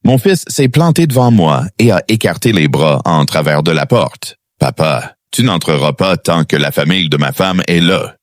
Mon fils s'est planté devant moi et a écarté les bras en travers de la porte. « Papa, tu n'entreras pas tant que la famille de ma femme est là. »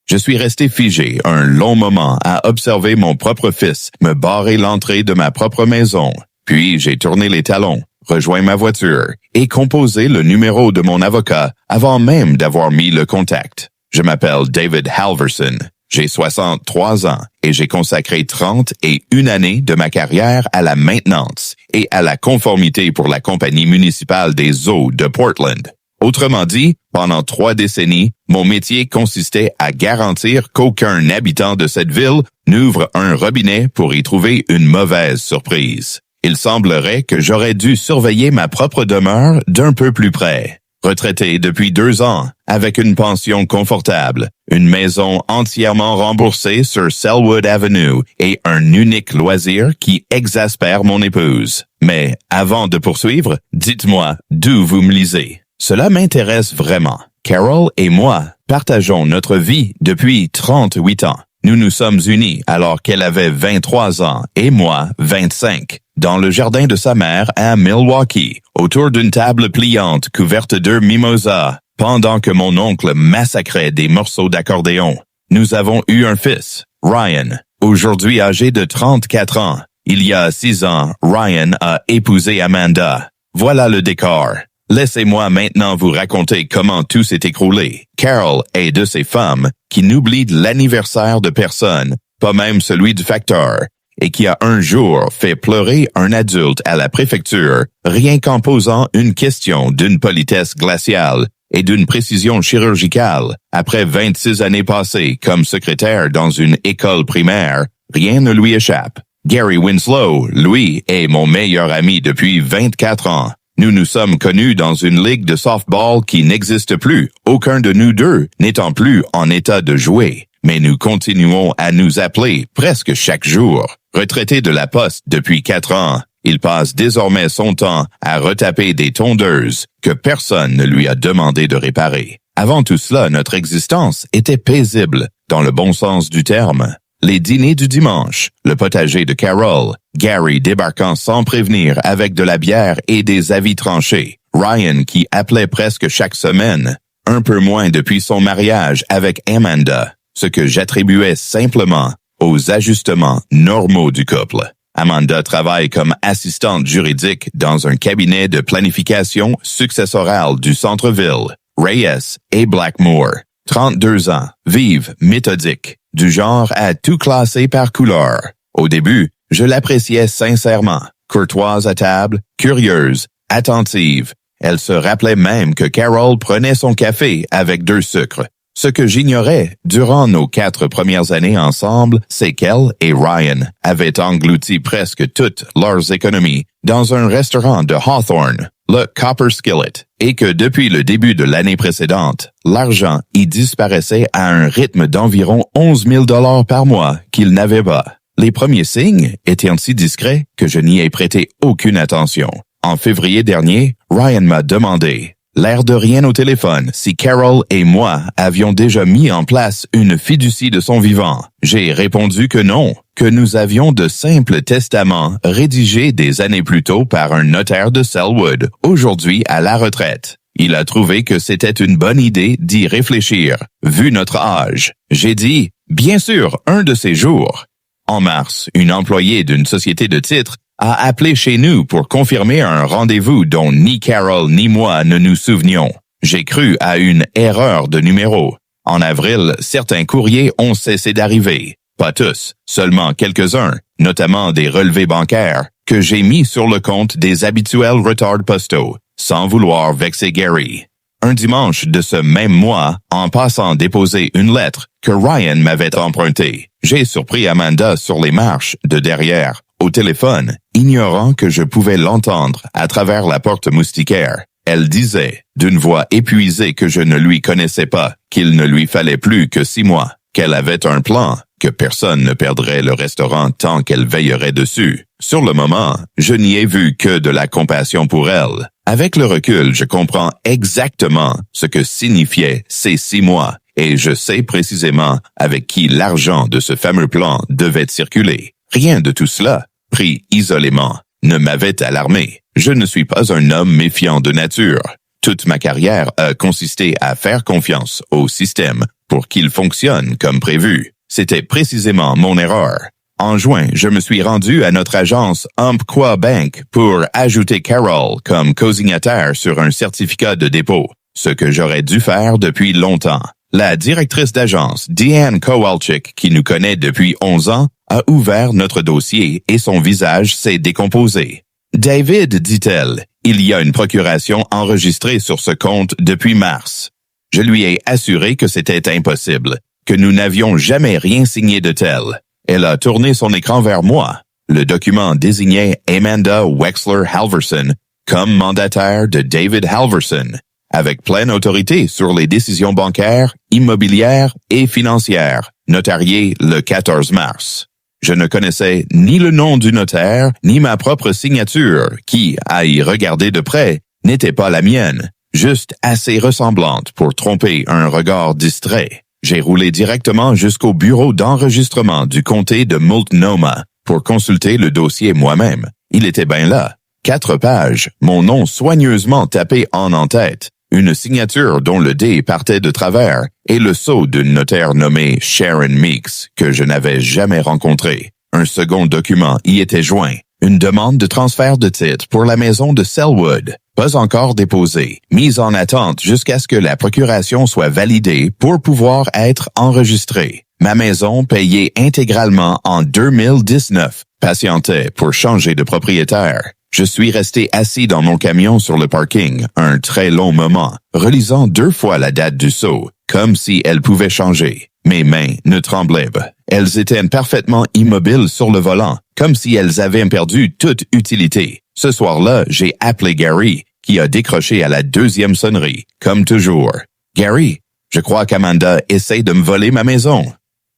Je suis resté figé un long moment à observer mon propre fils me barrer l'entrée de ma propre maison. Puis j'ai tourné les talons, rejoint ma voiture et composé le numéro de mon avocat avant même d'avoir mis le contact. Je m'appelle David Halverson. J'ai 63 ans et j'ai consacré 31 années de ma carrière à la maintenance et à la conformité pour la compagnie municipale des eaux de Portland. Autrement dit, pendant 3 décennies, mon métier consistait à garantir qu'aucun habitant de cette ville n'ouvre un robinet pour y trouver une mauvaise surprise. Il semblerait que j'aurais dû surveiller ma propre demeure d'un peu plus près. Retraité depuis 2 ans, avec une pension confortable, une maison entièrement remboursée sur Selwood Avenue et un unique loisir qui exaspère mon épouse. Mais avant de poursuivre, dites-moi d'où vous me lisez. Cela m'intéresse vraiment. Carol et moi partageons notre vie depuis 38 ans. Nous nous sommes unis alors qu'elle avait 23 ans et moi 25, dans le jardin de sa mère à Milwaukee, autour d'une table pliante couverte de mimosas, pendant que mon oncle massacrait des morceaux d'accordéon. Nous avons eu un fils, Ryan, aujourd'hui âgé de 34 ans. Il y a 6 ans, Ryan a épousé Amanda. Voilà le décor. Laissez-moi maintenant vous raconter comment tout s'est écroulé. Carol est de ces femmes qui n'oublient l'anniversaire de personne, pas même celui du facteur, et qui a un jour fait pleurer un adulte à la préfecture, rien qu'en posant une question d'une politesse glaciale et d'une précision chirurgicale. Après 26 années passées comme secrétaire dans une école primaire, rien ne lui échappe. Gary Winslow, lui, est mon meilleur ami depuis 24 ans. Nous nous sommes connus dans une ligue de softball qui n'existe plus, aucun de nous deux n'étant plus en état de jouer. Mais nous continuons à nous appeler presque chaque jour. Retraité de la poste depuis 4 ans, il passe désormais son temps à retaper des tondeuses que personne ne lui a demandé de réparer. Avant tout cela, notre existence était paisible, dans le bon sens du terme. Les dîners du dimanche, le potager de Carol, Gary débarquant sans prévenir avec de la bière et des avis tranchés, Ryan qui appelait presque chaque semaine, un peu moins depuis son mariage avec Amanda, ce que j'attribuais simplement aux ajustements normaux du couple. Amanda travaille comme assistante juridique dans un cabinet de planification successorale du centre-ville, Reyes et Blackmore. 32 ans, vive, méthodique, du genre à tout classer par couleur. Au début, je l'appréciais sincèrement, courtoise à table, curieuse, attentive. Elle se rappelait même que Carol prenait son café avec 2 sucres. Ce que j'ignorais durant nos 4 premières années ensemble, c'est qu'elle et Ryan avaient englouti presque toutes leurs économies dans un restaurant de Hawthorne, le Copper Skillet, et que depuis le début de l'année précédente, l'argent y disparaissait à un rythme d'environ 11 000 $ par mois qu'il n'avait pas. Les premiers signes étaient si discrets que je n'y ai prêté aucune attention. En février dernier, Ryan m'a demandé, l'air de rien au téléphone, si Carol et moi avions déjà mis en place une fiducie de son vivant. J'ai répondu que non, que nous avions de simples testaments rédigés des années plus tôt par un notaire de Selwood, aujourd'hui à la retraite. Il a trouvé que c'était une bonne idée d'y réfléchir, vu notre âge. J'ai dit, bien sûr, un de ces jours. En mars, une employée d'une société de titres a appelé chez nous pour confirmer un rendez-vous dont ni Carol ni moi ne nous souvenions. J'ai cru à une erreur de numéro. En avril, certains courriers ont cessé d'arriver. Pas tous, seulement quelques-uns, notamment des relevés bancaires, que j'ai mis sur le compte des habituels retards postaux, sans vouloir vexer Gary. Un dimanche de ce même mois, en passant déposer une lettre que Ryan m'avait empruntée, j'ai surpris Amanda sur les marches de derrière, au téléphone, ignorant que je pouvais l'entendre à travers la porte moustiquaire. Elle disait, d'une voix épuisée que je ne lui connaissais pas, qu'il ne lui fallait plus que 6 mois, qu'elle avait un plan, que personne ne perdrait le restaurant tant qu'elle veillerait dessus. Sur le moment, je n'y ai vu que de la compassion pour elle. Avec le recul, je comprends exactement ce que signifiaient ces 6 mois, et je sais précisément avec qui l'argent de ce fameux plan devait circuler. Rien de tout cela, pris isolément, ne m'avait alarmé. Je ne suis pas un homme méfiant de nature. Toute ma carrière a consisté à faire confiance au système pour qu'il fonctionne comme prévu. C'était précisément mon erreur. En juin, je me suis rendu à notre agence Umpqua Bank pour ajouter Carol comme co-signataire sur un certificat de dépôt, ce que j'aurais dû faire depuis longtemps. La directrice d'agence, Deanne Kowalczyk, qui nous connaît depuis 11 ans, a ouvert notre dossier et son visage s'est décomposé. « David, dit-elle, il y a une procuration enregistrée sur ce compte depuis mars. » Je lui ai assuré que c'était impossible, que nous n'avions jamais rien signé de tel. Elle a tourné son écran vers moi. Le document désignait Amanda Wexler Halverson comme mandataire de David Halverson, avec pleine autorité sur les décisions bancaires, immobilières et financières, notariées le 14 mars. Je ne connaissais ni le nom du notaire, ni ma propre signature, qui, à y regarder de près, n'était pas la mienne, juste assez ressemblante pour tromper un regard distrait. J'ai roulé directement jusqu'au bureau d'enregistrement du comté de Multnomah pour consulter le dossier moi-même. Il était bien là. 4 pages, mon nom soigneusement tapé en en-tête, une signature dont le D partait de travers et le sceau d'une notaire nommée Sharon Meeks que je n'avais jamais rencontrée. Un second document y était joint, une demande de transfert de titre pour la maison de Selwood, pas encore déposée, mise en attente jusqu'à ce que la procuration soit validée pour pouvoir être enregistrée. Ma maison, payée intégralement en 2019, patientait pour changer de propriétaire. Je suis resté assis dans mon camion sur le parking un très long moment, relisant 2 fois la date du sceau, comme si elle pouvait changer. Mes mains ne tremblaient pas. Elles étaient parfaitement immobiles sur le volant, comme si elles avaient perdu toute utilité. Ce soir-là, j'ai appelé Gary, qui a décroché à la 2e sonnerie, comme toujours. « Gary, je crois qu'Amanda essaie de me voler ma maison. »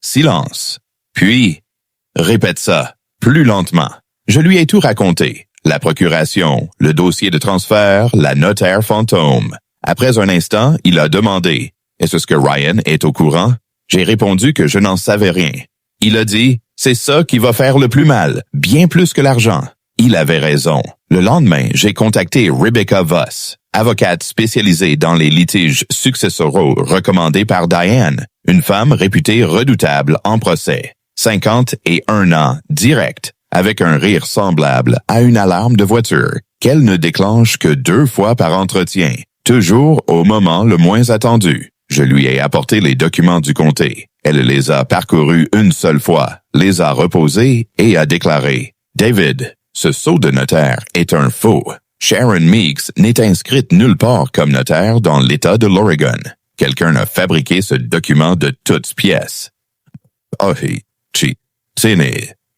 Silence. Puis, répète ça, plus lentement. Je lui ai tout raconté. La procuration, le dossier de transfert, la notaire fantôme. Après un instant, il a demandé « Est-ce que Ryan est au courant? » J'ai répondu que je n'en savais rien. Il a dit « C'est ça qui va faire le plus mal, bien plus que l'argent. » Il avait raison. Le lendemain, j'ai contacté Rebecca Voss, avocate spécialisée dans les litiges successoraux recommandée par Diane, une femme réputée redoutable en procès. 51 ans, direct, avec un rire semblable à une alarme de voiture, qu'elle ne déclenche que 2 fois par entretien, toujours au moment le moins attendu. Je lui ai apporté les documents du comté. Elle les a parcourus une seule fois, les a reposés et a déclaré « David, ce sceau de notaire est un faux. Sharon Meeks n'est inscrite nulle part comme notaire dans l'État de l'Oregon. Quelqu'un a fabriqué ce document de toutes pièces. »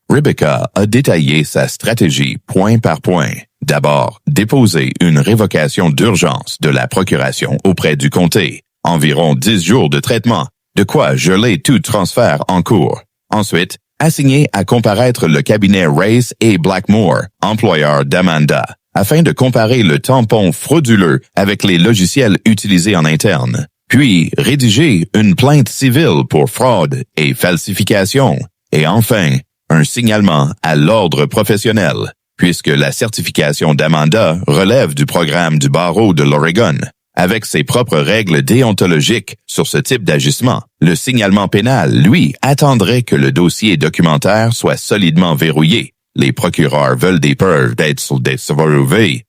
Rebecca a détaillé sa stratégie point par point. D'abord, déposer une révocation d'urgence de la procuration auprès du comté. Environ 10 jours de traitement, de quoi geler tout transfert en cours. Ensuite, assigner à comparaître le cabinet Race et Blackmore, employeur d'Amanda, afin de comparer le tampon frauduleux avec les logiciels utilisés en interne. Puis, rédiger une plainte civile pour fraude et falsification. Et enfin, un signalement à l'ordre professionnel, puisque la certification d'Amanda relève du programme du barreau de l'Oregon. Avec ses propres règles déontologiques sur ce type d'agissement, le signalement pénal, lui, attendrait que le dossier documentaire soit solidement verrouillé. Les procureurs veulent des preuves d'être verrouillées.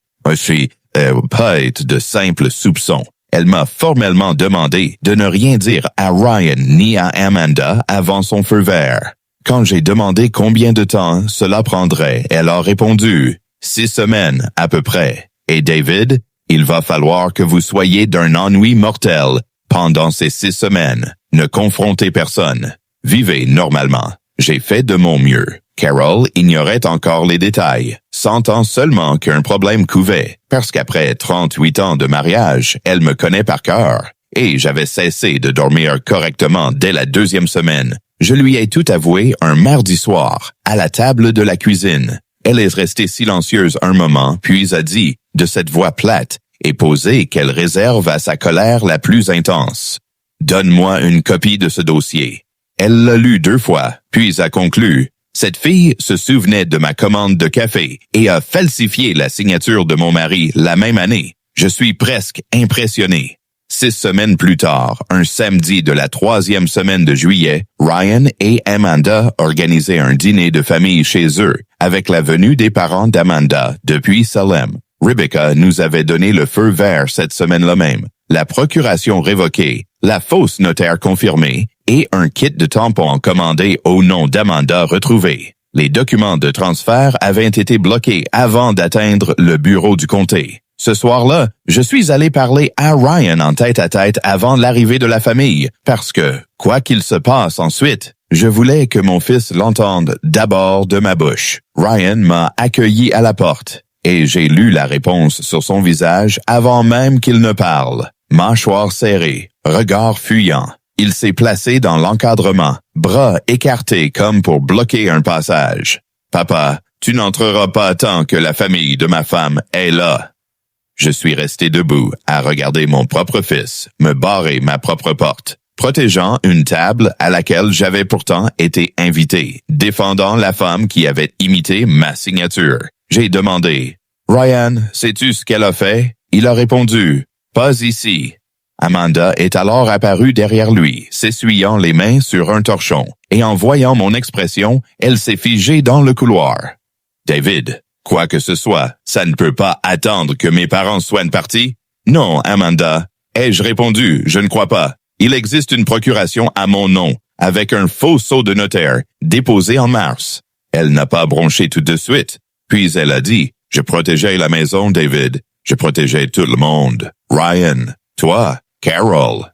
Pas être de simples soupçons. Elle m'a formellement demandé de ne rien dire à Ryan ni à Amanda avant son feu vert. Quand j'ai demandé combien de temps cela prendrait, elle a répondu 6 semaines à peu près. Et David, il va falloir que vous soyez d'un ennui mortel pendant ces 6 semaines. Ne confrontez personne. Vivez normalement. J'ai fait de mon mieux. Carol ignorait encore les détails, sentant seulement qu'un problème couvait, parce qu'après 38 ans de mariage, elle me connaît par cœur. Et j'avais cessé de dormir correctement dès la 2e semaine. Je lui ai tout avoué un mardi soir, à la table de la cuisine. Elle est restée silencieuse un moment, puis a dit, de cette voix plate et posée qu'elle réserve à sa colère la plus intense. « Donne-moi une copie de ce dossier. » Elle l'a lu 2 fois, puis a conclu, « Cette fille se souvenait de ma commande de café et a falsifié la signature de mon mari la même année. Je suis presque impressionné. 6 semaines plus tard, un samedi de la 3e semaine de juillet, Ryan et Amanda organisaient un dîner de famille chez eux, avec la venue des parents d'Amanda depuis Salem. Rebecca nous avait donné le feu vert cette semaine-là même. La procuration révoquée, la fausse notaire confirmée et un kit de tampons commandé au nom d'Amanda retrouvé. Les documents de transfert avaient été bloqués avant d'atteindre le bureau du comté. Ce soir-là, je suis allé parler à Ryan en tête-à-tête avant l'arrivée de la famille, parce que, quoi qu'il se passe ensuite, je voulais que mon fils l'entende d'abord de ma bouche. Ryan m'a accueilli à la porte, et j'ai lu la réponse sur son visage avant même qu'il ne parle. Mâchoire serrée, regard fuyant. Il s'est placé dans l'encadrement, bras écartés comme pour bloquer un passage. « Papa, tu n'entreras pas tant que la famille de ma femme est là. » Je suis resté debout à regarder mon propre fils me barrer ma propre porte, protégeant une table à laquelle j'avais pourtant été invité, défendant la femme qui avait imité ma signature. J'ai demandé « Ryan, sais-tu ce qu'elle a fait? » Il a répondu « Pas ici. » Amanda est alors apparue derrière lui, s'essuyant les mains sur un torchon, et en voyant mon expression, elle s'est figée dans le couloir. « David, quoi que ce soit, ça ne peut pas attendre que mes parents soient partis? »« Non, Amanda. » Ai-je répondu, je ne crois pas. Il existe une procuration à mon nom, avec un faux sceau de notaire, déposé en mars. Elle n'a pas bronché tout de suite. Puis elle a dit, je protégeais la maison, David. Je protégeais tout le monde. Ryan, toi, Carol.